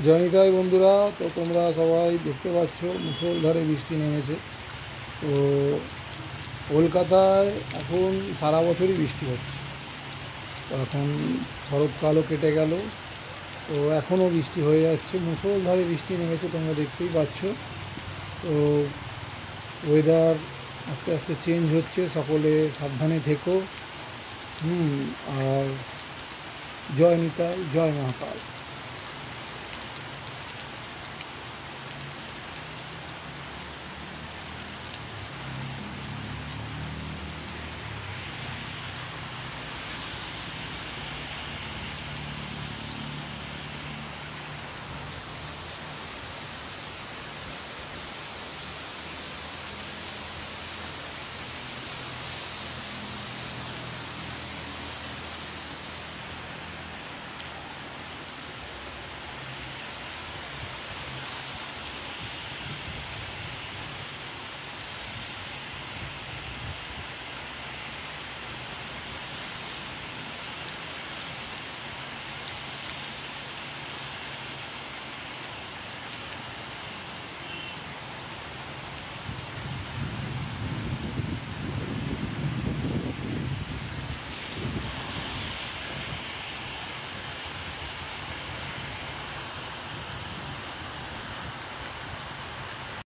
জয়নিতাই বন্ধুরা, তো তোমরা সবাই দেখতে পাচ্ছ মুষলধারে বৃষ্টি নেমেছে। তো কলকাতায় এখন সারা বছরই বৃষ্টি হচ্ছে। তো এখন শরৎকালও কেটে গেল, তো এখনও বৃষ্টি হয়ে যাচ্ছে, মুষলধারে বৃষ্টি নেমেছে, তোমরা দেখতেই পাচ্ছ। তো ওয়েদার আস্তে আস্তে চেঞ্জ হচ্ছে, সকলে সাবধানে থেকো। আর জয় নিতাই, জয় মহাকাল।